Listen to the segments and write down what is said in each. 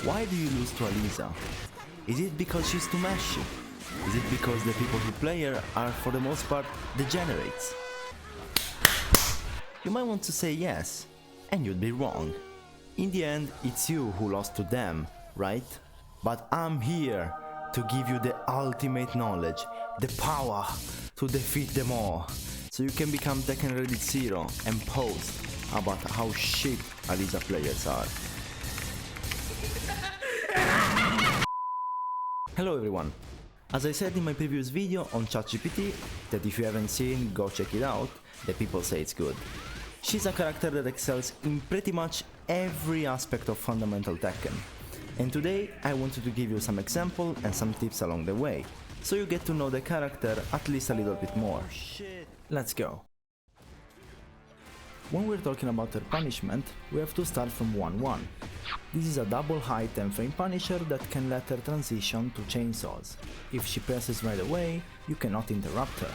Why do you lose to Alisa? Is it because she's too mashy? Is it because the people who play her are for the most part degenerates? You might want to say yes, and you'd be wrong. In the end, it's you who lost to them, right? But I'm here to give you the ultimate knowledge, the power to defeat them all, so you can become Tekken Reddit Zero and post about how shit Alisa players are. Hello everyone. As I said in my previous video on ChatGPT, that if you haven't seen, go check it out, the people say it's good. She's a character that excels in pretty much every aspect of fundamental Tekken. And today I wanted to give you some examples and some tips along the way, so you get to know the character at least a little bit more. Let's go. When we're talking about her punishment, we have to start from 1-1. This is a double high 10 frame punisher that can let her transition to chainsaws. If she presses right away, you cannot interrupt her.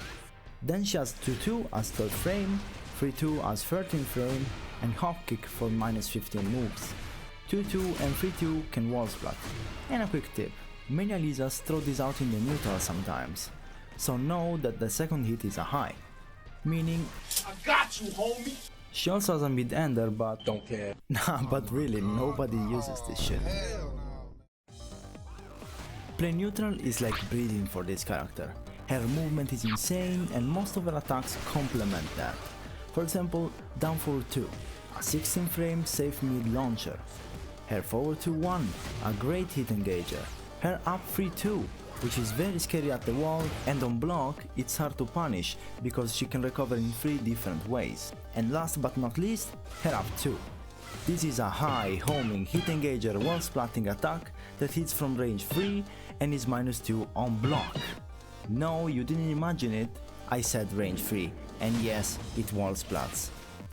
Then she has 2-2 as 3rd frame, 3-2 as 13th frame, and hop kick for -15 moves. 2-2 and 3-2 can wall splat. And a quick tip, many Alisas throw this out in the neutral sometimes, so know that the second hit is a high, meaning I got you, homie! She also has a mid-ender, but don't care. Nah, but really, nobody uses this shit. Play neutral is like breathing for this character. Her movement is insane and most of her attacks complement that. For example, down forward 2, a 16 frame safe mid launcher. Her forward 2-1, a great hit engager. Her up 3-2, which is very scary at the wall, and on block it's hard to punish because she can recover in 3 different ways. And last but not least, her up 2. This is a high homing hit engager wall splatting attack that hits from range 3 and is -2 on block. No, you didn't imagine it, I said range 3, and yes, it wall splats.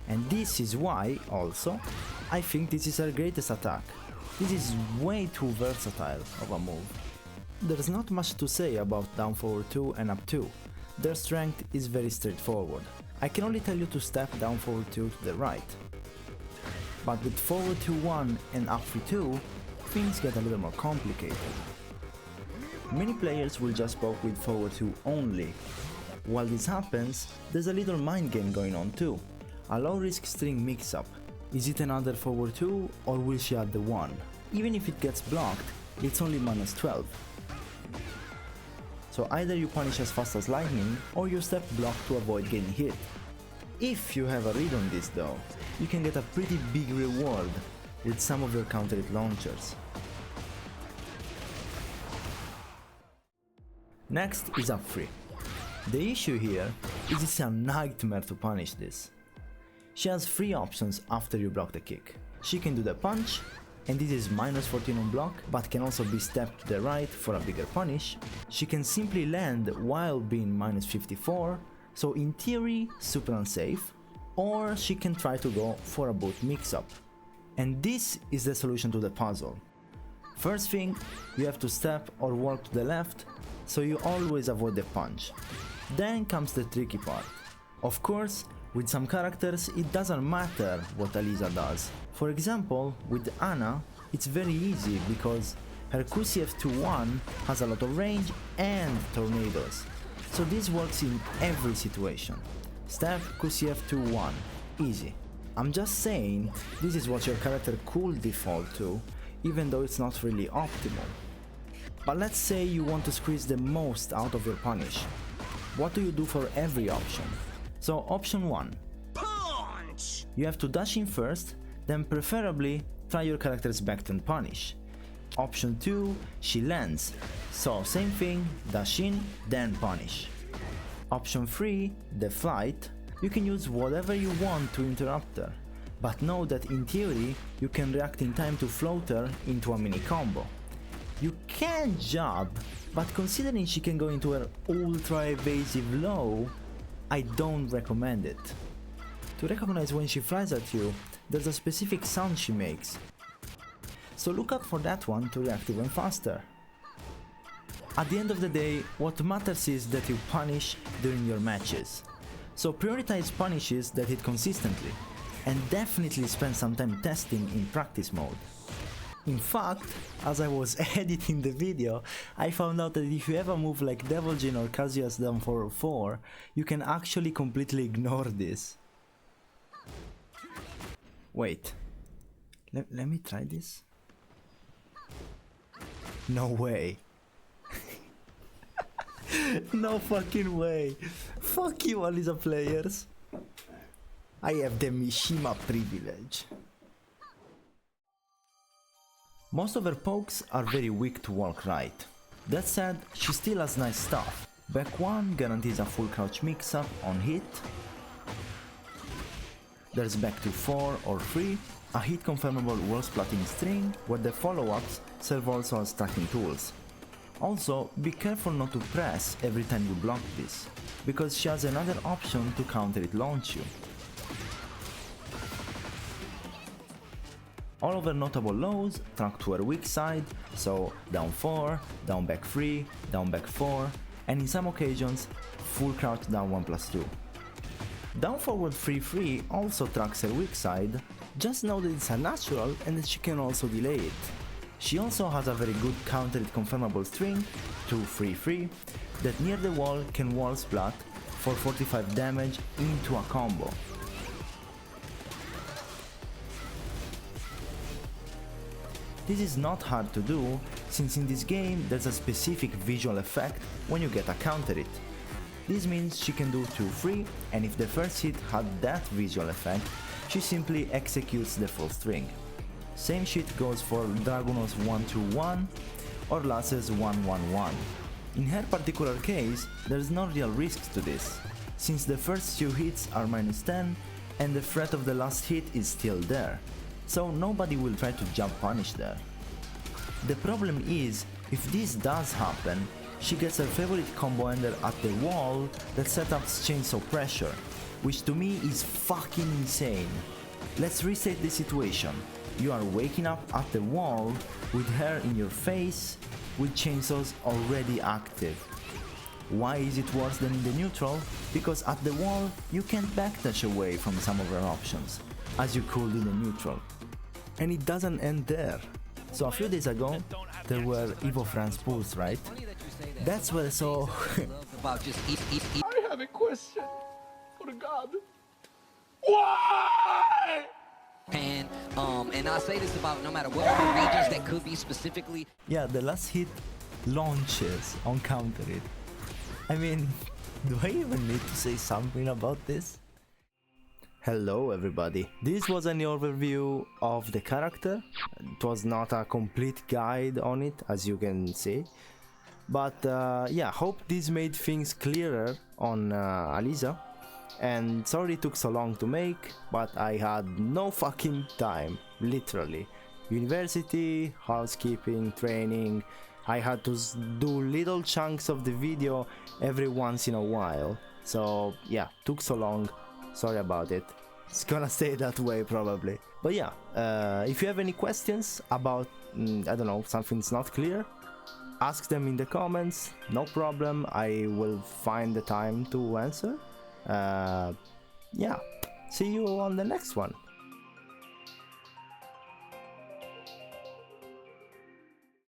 And this is why, also, I think this is her greatest attack. This is way too versatile of a move. There's not much to say about down forward 2 and up 2. Their strength is very straightforward. I can only tell you to step down forward 2 to the right. But with forward 2-1 and up 3-2, things get a little more complicated. Many players will just poke with forward 2 only. While this happens, there's a little mind game going on too. A low risk string mix up. Is it another forward 2 or will she add the 1? Even if it gets blocked, it's only -12. So either you punish as fast as lightning or you step block to avoid getting hit. If you have a read on this though, you can get a pretty big reward with some of your counter hit launchers. Next is up 3. The issue here is it's a nightmare to punish this. She has 3 options after you block the kick. She can do the punch, and this is -14 on block, but can also be stepped to the right for a bigger punish. She can simply land while being -54, so in theory super unsafe, or she can try to go for a boot mix-up. And this is the solution to the puzzle. First thing, you have to step or walk to the left, so you always avoid the punch. Then comes the tricky part. Of course, with some characters it doesn't matter what Alisa does. For example, with Anna it's very easy because her QCF 2-1 has a lot of range and tornadoes, so this works in every situation. Step QCF 2-1, easy. I'm just saying this is what your character could default to, even though it's not really optimal. But let's say you want to squeeze the most out of your punish. What do you do for every option? So option 1. Punch! You have to dash in first, then preferably try your character's backturn punish. Option 2, she lands, so same thing, dash in, then punish. Option 3, the flight, you can use whatever you want to interrupt her, but know that in theory you can react in time to float her into a mini combo. You can jab, but considering she can go into her ultra evasive low, I don't recommend it. To recognize when she flies at you, there's a specific sound she makes, so look out for that one to react even faster. At the end of the day, what matters is that you punish during your matches, so prioritize punishes that hit consistently, and definitely spend some time testing in practice mode. In fact, as I was editing the video, I found out that if you have a move like Devil Jin or Kazuya's down 404, you can actually completely ignore this. Wait, let me try this. No way. No fucking way. Fuck you, Alisa players. I have the Mishima privilege. Most of her pokes are very weak to walk right. That said, she still has nice stuff. Back 1 guarantees a full crouch mix-up on hit. There's back to 4 or 3, a hit confirmable wall splitting string, where the follow-ups serve also as stacking tools. Also, be careful not to press every time you block this, because she has another option to counter it launch you. All of her notable lows track to her weak side, so down 4, down back 3, down back 4, and in some occasions, full crouch down 1+2. Down forward 3-3 also tracks her weak side, just know that it's a natural and that she can also delay it. She also has a very good countered confirmable string, 2-3-3, that near the wall can wall splat for 45 damage into a combo. This is not hard to do, since in this game there's a specific visual effect when you get a counter it. This means she can do 2-3, and if the first hit had that visual effect, she simply executes the full string. Same shit goes for Dragunos 1-2-1 or Lasses 1-1-1. In her particular case, there's no real risks to this, since the first few hits are -10 and the threat of the last hit is still there, so nobody will try to jump punish there. The problem is, if this does happen, she gets her favorite combo ender at the wall that sets up chainsaw pressure, which to me is fucking insane. Let's restate the situation. You are waking up at the wall with her in your face, with chainsaws already active. Why is it worse than in the neutral? Because at the wall you can't backdash away from some of her options, as you could in the neutral. And it doesn't end there. So a few days ago, there were Evo France pools, right? That's where so... I have a question for God. Why? And I say this about no matter what other regions that could be specifically. Yeah, the last hit launches on counter it. I mean, do I even need to say something about this? Hello everybody, this was an overview of the character. It was not a complete guide on it, as you can see. But yeah, hope this made things clearer on Alisa. And sorry it took so long to make, but I had no fucking time, literally. University, housekeeping, training, I had to do little chunks of the video every once in a while. So yeah, took so long, sorry about it. It's gonna stay that way probably. But yeah, if you have any questions about, I don't know, something's not clear, ask them in the comments, no problem, I will find the time to answer. Yeah, see you on the next one.